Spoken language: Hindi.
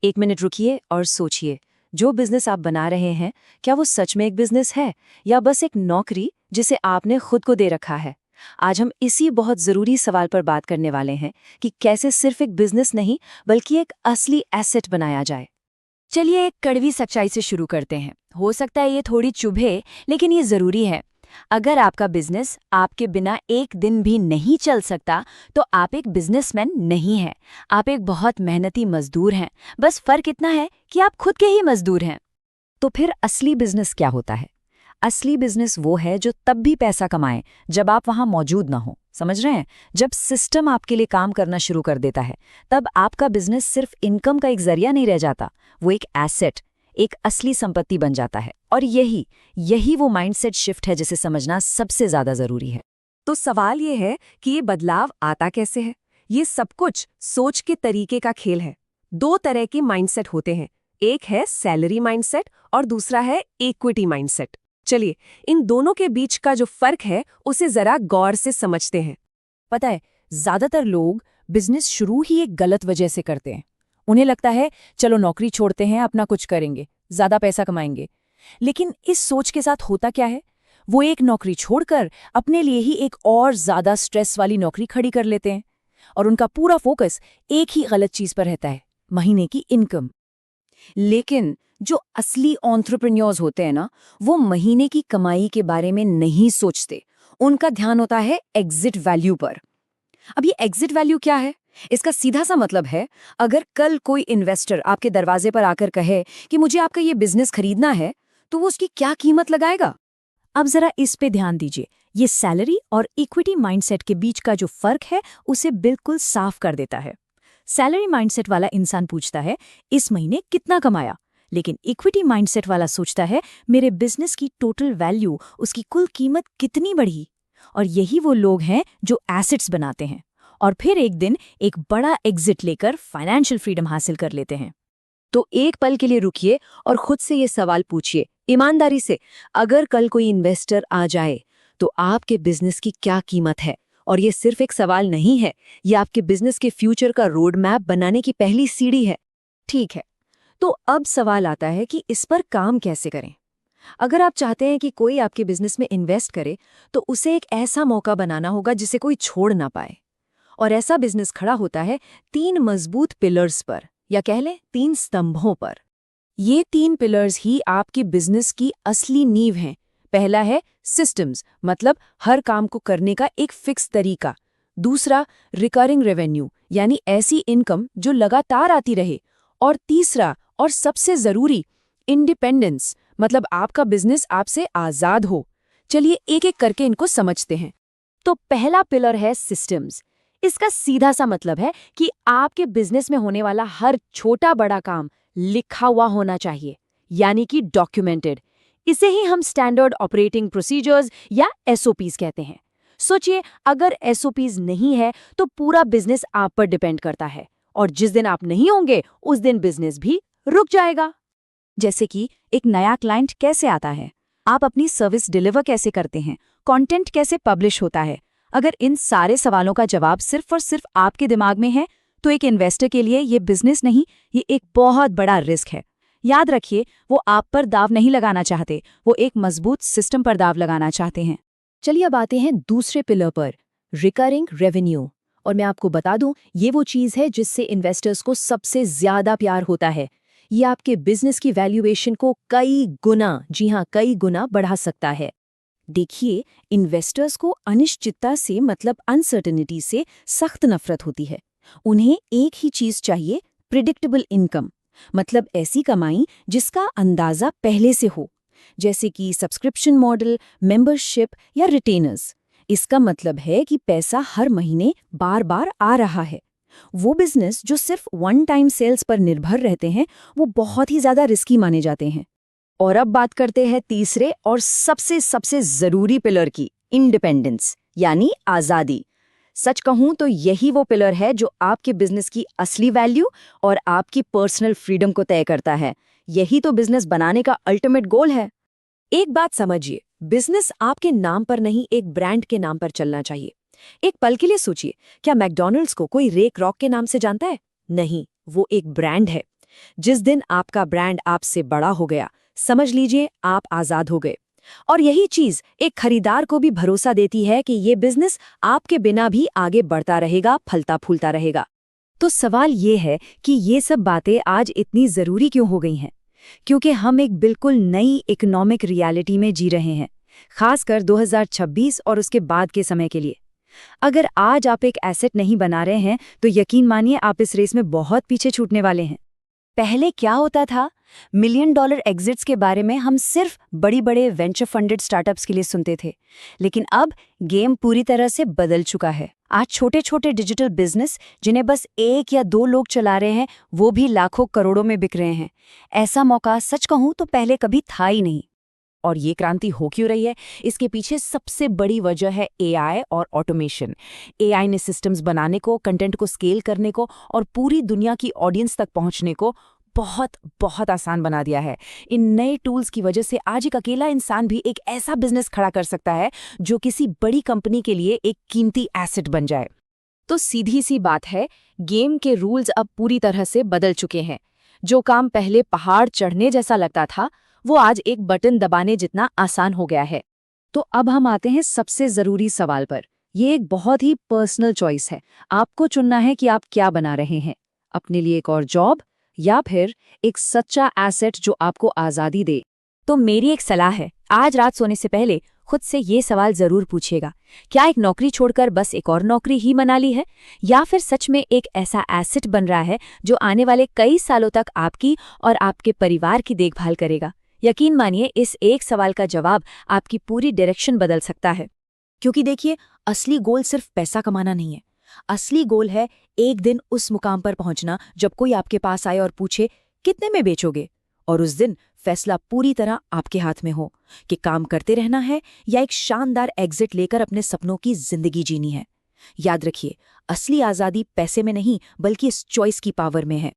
एक मिनट रुकिए और सोचिए, जो बिजनेस आप बना रहे हैं, क्या वो सच में एक बिजनेस है या बस एक नौकरी जिसे आपने खुद को दे रखा है? आज हम इसी बहुत जरूरी सवाल पर बात करने वाले हैं कि कैसे सिर्फ एक बिजनेस नहीं बल्कि एक असली एसेट बनाया जाए। चलिए एक कड़वी सच्चाई से शुरू करते हैं। हो सकता है ये थोड़ी चुभे, लेकिन ये जरूरी है। अगर आपका बिजनेस आपके बिना एक दिन भी नहीं चल सकता, तो आप एक बिजनेसमैन नहीं हैं। आप एक बहुत मेहनती मजदूर हैं। बस फर्क इतना है कि आप खुद के ही मजदूर हैं। तो फिर असली बिजनेस क्या होता है? असली बिजनेस वो है जो तब भी पैसा कमाए जब आप वहां मौजूद ना हो। समझ रहे हैं? जब सिस्टम आपके लिए काम करना शुरू कर देता है, तब आपका बिजनेस सिर्फ इनकम का एक जरिया नहीं रह जाता, वो एक एसेट, एक असली संपत्ति बन जाता है। और यही वो माइंडसेट शिफ्ट है जिसे समझना सबसे ज्यादा जरूरी है। तो सवाल ये है कि ये बदलाव आता कैसे है? ये सब कुछ सोच के तरीके का खेल है। दो तरह के माइंडसेट होते हैं, एक है सैलरी माइंडसेट और दूसरा है इक्विटी माइंडसेट। चलिए इन दोनों के बीच का जो फर्क है उसे जरा गौर से समझते हैं। पता है, ज्यादातर लोग बिजनेस शुरू ही एक गलत वजह से करते हैं। उन्हें लगता है चलो नौकरी छोड़ते हैं, अपना कुछ करेंगे, ज्यादा पैसा कमाएंगे। लेकिन इस सोच के साथ होता क्या है? वो एक नौकरी छोड़कर अपने लिए ही एक और ज्यादा स्ट्रेस वाली नौकरी खड़ी कर लेते हैं, और उनका पूरा फोकस एक ही गलत चीज पर रहता है, महीने की इनकम। लेकिन जो असली एंटरप्रेन्योर्स होते हैं ना, वो महीने की कमाई के बारे में नहीं सोचते। उनका ध्यान होता है एग्जिट वैल्यू पर। अब ये एग्जिट वैल्यू क्या है? इसका सीधा सा मतलब है, अगर कल कोई इन्वेस्टर आपके दरवाजे पर आकर कहे कि मुझे आपका ये बिजनेस खरीदना है, तो वो उसकी क्या कीमत लगाएगा? अब जरा इस पे ध्यान दीजिए। ये सैलरी और इक्विटी माइंडसेट के बीच का जो फर्क है उसे बिल्कुल साफ कर देता है। सैलरी माइंडसेट वाला इंसान पूछता है इस महीने कितना कमाया, लेकिन इक्विटी माइंडसेट वाला सोचता है मेरे बिजनेस की टोटल वैल्यू, उसकी कुल कीमत कितनी बढ़ी। और यही वो लोग हैं जो एसेट्स बनाते हैं और फिर एक दिन एक बड़ा एग्जिट लेकर फाइनेंशियल फ्रीडम हासिल कर लेते हैं। तो एक पल के लिए रुकिए और खुद से ये सवाल पूछिए ईमानदारी से, अगर कल कोई इन्वेस्टर आ जाए तो आपके बिजनेस की क्या कीमत है? और ये सिर्फ एक सवाल नहीं है, ये आपके बिजनेस के फ्यूचर का रोड मैप बनाने की पहली सीढ़ी है। ठीक है, तो अब सवाल आता है कि इस पर काम कैसे करें। अगर आप चाहते हैं कि कोई आपके बिजनेस में इन्वेस्ट करे, तो उसे एक ऐसा मौका बनाना होगा जिसे कोई छोड़ ना पाए। और ऐसा बिजनेस खड़ा होता है 3 मजबूत पिलर्स पर, या कह लें 3 स्तंभों पर। ये 3 पिलर्स ही आपके बिजनेस की असली नींव हैं। पहला है सिस्टम्स, मतलब हर काम को करने का एक फिक्स तरीका। दूसरा रिकरिंग रेवेन्यू, यानी ऐसी इनकम जो लगातार आती रहे। और तीसरा और सबसे जरूरी, इंडिपेंडेंस, मतलब आपका बिजनेस आपसे आजाद हो। चलिए एक एक करके इनको समझते हैं। तो पहला पिलर है सिस्टम्स। इसका सीधा सा मतलब है कि आपके बिजनेस में होने वाला हर छोटा बड़ा काम लिखा हुआ होना चाहिए, यानी कि डॉक्यूमेंटेड। इसे ही हम स्टैंडर्ड ऑपरेटिंग प्रोसीजर्स या एसओपीज कहते हैं। सोचिए, अगर एसओपीज नहीं है तो पूरा बिजनेस आप पर डिपेंड करता है, और जिस दिन आप नहीं होंगे उस दिन बिजनेस भी रुक जाएगा। जैसे कि एक नया क्लाइंट कैसे आता है, आप अपनी सर्विस डिलीवर कैसे करते हैं, कंटेंट कैसे पब्लिश होता है। अगर इन सारे सवालों का जवाब सिर्फ और सिर्फ आपके दिमाग में है, तो एक इन्वेस्टर के लिए ये बिजनेस नहीं, ये एक बहुत बड़ा रिस्क है। याद रखिए, वो आप पर दाव नहीं लगाना चाहते, वो एक मजबूत सिस्टम पर दाव लगाना चाहते हैं। चलिए अब आते हैं दूसरे पिलर पर, रिकरिंग रेवेन्यू। और मैं आपको बता दूं, ये वो चीज़ है जिससे इन्वेस्टर्स को सबसे ज्यादा प्यार होता है। ये आपके बिजनेस की वैल्यूएशन को कई गुना, जी हाँ कई गुना बढ़ा सकता है। देखिए, इन्वेस्टर्स को अनिश्चितता से, मतलब अनसर्टेनिटी से सख्त नफरत होती है। उन्हें एक ही चीज चाहिए, प्रिडिक्टेबल इनकम, मतलब ऐसी कमाई जिसका अंदाजा पहले से हो, जैसे कि सब्सक्रिप्शन मॉडल, मेंबरशिप या रिटेनर्स। इसका मतलब है कि पैसा हर महीने बार बार आ रहा है। वो बिजनेस जो सिर्फ वन टाइम सेल्स पर निर्भर रहते हैं, वो बहुत ही ज्यादा रिस्की माने जाते हैं। और अब बात करते हैं तीसरे और सबसे सबसे जरूरी पिलर की, इंडिपेंडेंस, यानी आजादी। सच कहूं तो यही वो पिलर है जो आपके बिजनेस की असली वैल्यू और आपकी पर्सनल फ्रीडम को तय करता है। यही तो बिजनेस बनाने का अल्टीमेट गोल है। एक बात समझिए, बिजनेस आपके नाम पर नहीं, एक ब्रांड के नाम पर चलना चाहिए। एक पल के लिए सोचिए, क्या मैकडॉनल्ड्स को कोई रे क्रॉक के नाम से जानता है? नहीं, वो एक ब्रांड है। जिस दिन आपका ब्रांड आपसे बड़ा हो गया, समझ लीजिए आप आजाद हो गए। और यही चीज एक खरीदार को भी भरोसा देती है कि ये बिजनेस आपके बिना भी आगे बढ़ता रहेगा, फलता फूलता रहेगा। तो सवाल ये है कि ये सब बातें आज इतनी जरूरी क्यों हो गई हैं? क्योंकि हम एक बिल्कुल नई इकोनॉमिक रियलिटी में जी रहे हैं, खासकर 2026 और उसके बाद के समय के लिए। अगर आज आप एक एसेट नहीं बना रहे हैं तो यकीन मानिए आप इस रेस में बहुत पीछे छूटने वाले हैं। पहले क्या होता था, $1 मिलियन एग्जिट्स के बारे में हम सिर्फ बड़ी वेंचर फंडेड स्टार्टअप्स के लिए सुनते थे, लेकिन अब गेम पूरी तरह से बदल चुका है। आज छोटे छोटे डिजिटल बिजनेस जिन्हें बस 1 या 2 लोग चला रहे हैं, वो भी लाखों करोड़ों में बिक रहे हैं। ऐसा मौका सच कहूं तो पहले कभी था ही नहीं। और ये क्रांति हो क्यों रही है? इसके पीछे सबसे बड़ी वजह है एआई और ऑटोमेशन। एआई ने सिस्टम्स बनाने को, कंटेंट को स्केल करने को और पूरी दुनिया की ऑडियंस तक पहुंचने को बहुत आसान बना दिया है। इन नए टूल्स की वजह से आज एक अकेला इंसान भी एक ऐसा बिजनेस खड़ा कर सकता है जो किसी बड़ी कंपनी के लिए एक कीमती एसेट बन जाए। तो सीधी सी बात है, गेम के रूल्स अब पूरी तरह से बदल चुके हैं। जो काम पहले पहाड़ चढ़ने जैसा लगता था, वो आज एक बटन दबाने जितना आसान हो गया है। तो अब हम आते हैं सबसे जरूरी सवाल पर। ये एक बहुत ही पर्सनल चॉइस है। आपको चुनना है कि आप क्या बना रहे हैं, अपने लिए एक और जॉब या फिर एक सच्चा एसेट जो आपको आजादी दे। तो मेरी एक सलाह है, आज रात सोने से पहले खुद से ये सवाल जरूर पूछिएगा, क्या एक नौकरी छोड़कर बस एक और नौकरी ही बना ली है, या फिर सच में एक ऐसा एसेट बन रहा है जो आने वाले कई सालों तक आपकी और आपके परिवार की देखभाल करेगा। यकीन मानिए, इस एक सवाल का जवाब आपकी पूरी डायरेक्शन बदल सकता है। क्योंकि देखिए, असली गोल सिर्फ पैसा कमाना नहीं है। असली गोल है एक दिन उस मुकाम पर पहुंचना जब कोई आपके पास आए और पूछे कितने में बेचोगे, और उस दिन फैसला पूरी तरह आपके हाथ में हो कि काम करते रहना है या एक शानदार एग्जिट लेकर अपने सपनों की जिंदगी जीनी है। याद रखिए, असली आजादी पैसे में नहीं बल्कि इस चॉइस की पावर में है।